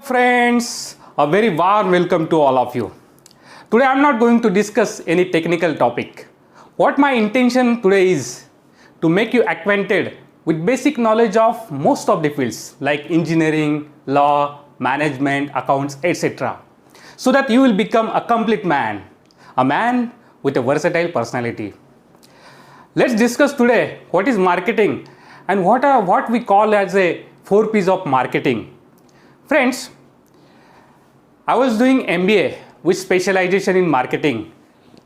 Friends, a very warm welcome to all of you. Today I am not going to discuss any technical topic. What my intention today is to make you acquainted with basic knowledge of most of the fields like engineering, law, management, accounts, etc. so that you will become a complete man, a man with a versatile personality. Let's discuss today what is marketing and what we call as a 4 P's of marketing. Friends, I was doing MBA with specialization in marketing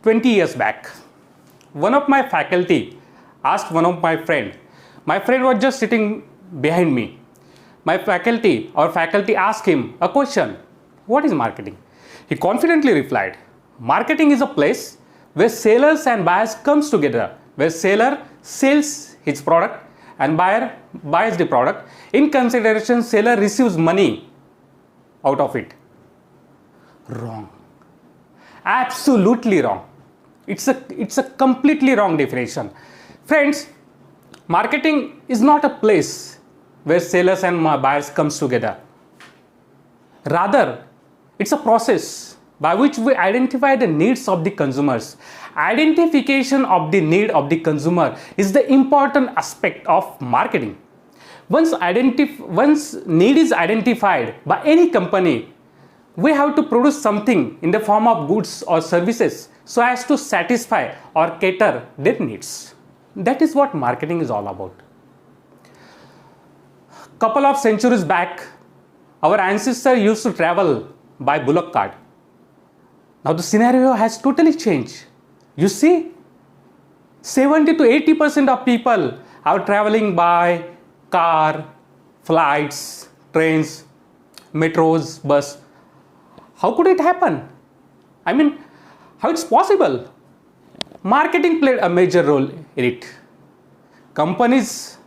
20 years back. One of my faculty asked one of my friend was just sitting behind me. My faculty asked him a question, what is marketing? He confidently replied, marketing is a place where sellers and buyers comes together, where seller sells his product and buyer buys the product. In consideration, seller receives money out of it. Wrong. Absolutely wrong. It's a completely wrong definition. Friends, marketing is not a place where sellers and buyers comes together. Rather, it's a process by which we identify the needs of the consumers. Identification of the need of the consumer is the important aspect of marketing. Once need is identified by any company, we have to produce something in the form of goods or services so as to satisfy or cater their needs. That is what marketing is all about. Couple of centuries back, our ancestors used to travel by bullock cart. Now the scenario has totally changed. You see, 70 to 80% of people are traveling by car, flights, trains, metros, bus. How could it happen? I mean, how it's possible? Marketing played a major role in it. Companies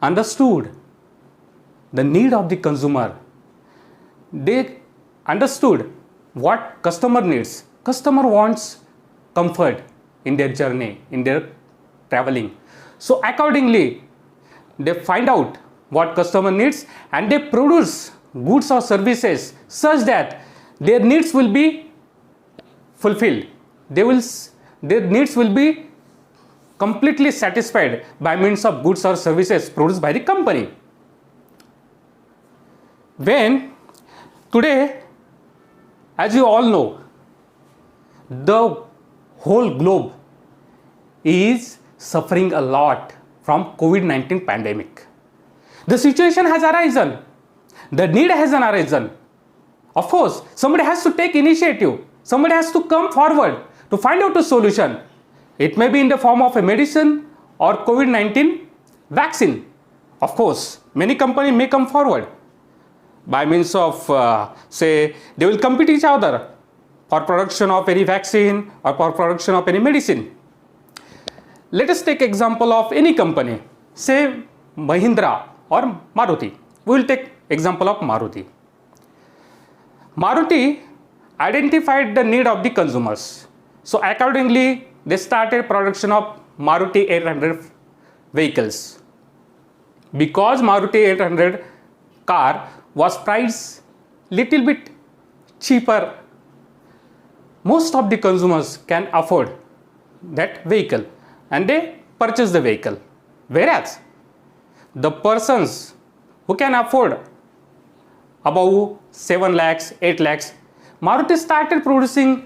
understood the need of the consumer. They understood what customer needs. Customer wants comfort in their journey, in their traveling. So accordingly, they find out what customer needs and they produce goods or services such that their needs will be fulfilled. Their needs will be completely satisfied by means of goods or services produced by the company. When today, as you all know, the whole globe is suffering a lot from COVID-19 pandemic. The situation has arisen. The need has arisen. Of course, somebody has to take initiative. Somebody has to come forward to find out a solution. It may be in the form of a medicine or COVID-19 vaccine. Of course, many companies may come forward by means of, say, they will compete each other for production of any vaccine or for production of any medicine. Let us take example of any company, say Mahindra or Maruti. We will take example of Maruti. Maruti identified the need of the consumers. So accordingly, they started production of Maruti 800 vehicles. Because Maruti 800 car was priced little bit cheaper, most of the consumers can afford that vehicle and they purchase the vehicle. Whereas the persons who can afford above 7 lakhs, 8 lakhs, Maruti started producing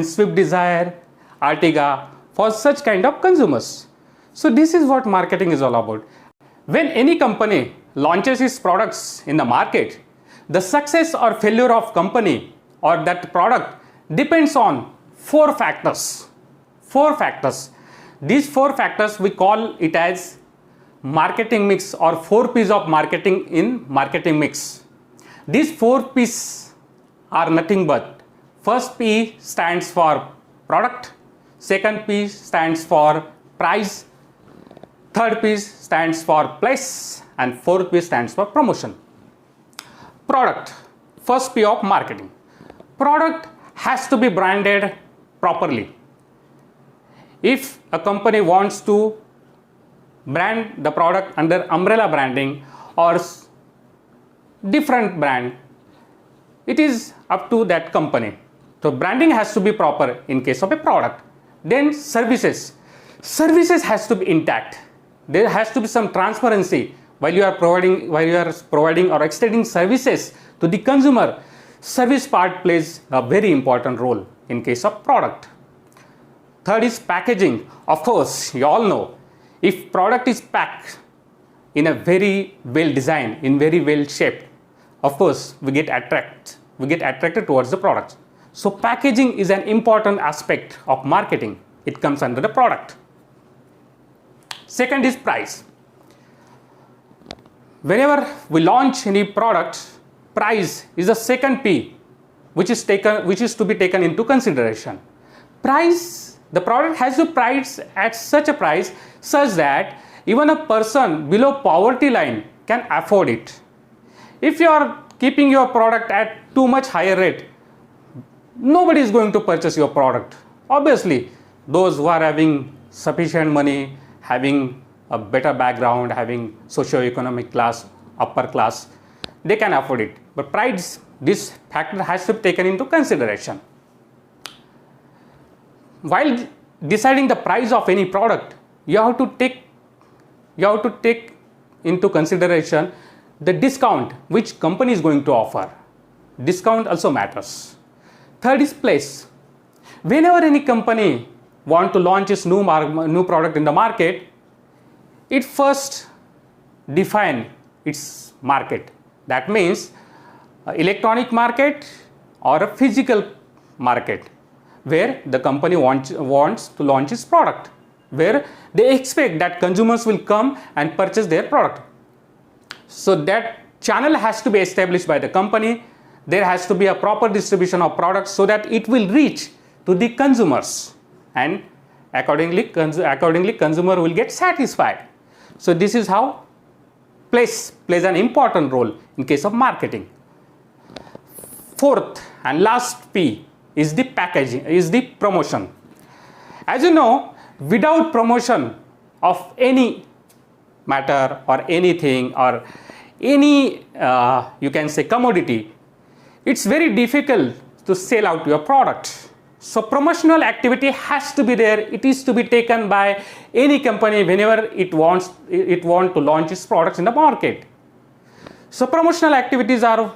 Swift Desire, Ertiga for such kind of consumers. So this is what marketing is all about. When any company launches its products in the market, the success or failure of company or that product depends on 4 factors. 4 factors. These 4 factors we call it as marketing mix or 4 P's of marketing in marketing mix. These 4 P's are nothing but first P stands for product, second P stands for price, third P stands for place and fourth P stands for promotion. Product, first P of marketing. Product has to be branded properly. If a company wants to brand the product under umbrella branding or different brand, it is up to that company. So branding has to be proper in case of a product. Then services has to be intact. There has to be some transparency while you are providing or extending services to the consumer. Service part plays a very important role in case of product. Third is packaging. Of course, you all know, if product is packed in a very well designed, in very well shaped, of course we get attracted towards the product. So packaging is an important aspect of marketing. It comes under the product. Second is price. Whenever we launch any product, price is the second P which is to be taken into consideration. Price, the product has to price at such a price such that even a person below poverty line can afford it. If you are keeping your product at too much higher rate, nobody is going to purchase your product. Obviously, those who are having sufficient money, having a better background, having socio-economic class, upper class, they can afford it. But price, this factor has to be taken into consideration. While deciding the price of any product, you have to take into consideration the discount which company is going to offer. Discount also matters. Third is place. Whenever any company want to launch its new product in the market, it first define its market. That means electronic market or a physical market where the company wants to launch its product, where they expect that consumers will come and purchase their product. So that channel has to be established by the company. There has to be a proper distribution of products so that it will reach to the consumers, and accordingly consumer will get satisfied. So this is how place plays an important role in case of marketing. Fourth and last P is the packaging, is the promotion. As you know, without promotion of any matter or anything or any you can say commodity, it's very difficult to sell out your product. So promotional activity has to be there. It is to be taken by any company whenever it wants to launch its products in the market. So promotional activities are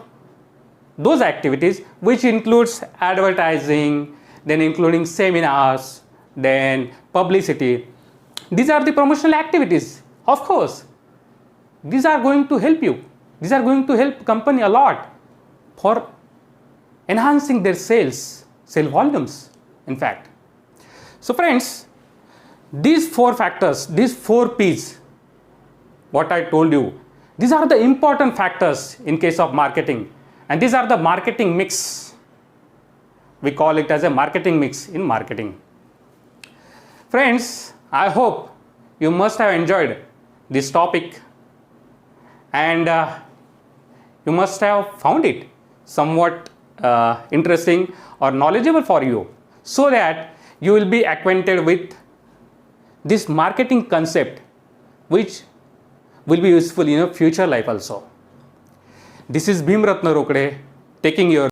those activities which includes advertising, then including seminars, then publicity. These are the promotional activities. Of course, these are going to help you. These are going to help company a lot for enhancing their sale volumes, in fact. So friends, these four factors, these four P's, what I told you, these are the important factors in case of marketing, and these are the marketing mix. We call it as a marketing mix in marketing. Friends, I hope you must have enjoyed this topic, and you must have found it somewhat interesting or knowledgeable for you, so that you will be acquainted with this marketing concept which will be useful in your future life also. This is Bhimratna Rokde taking your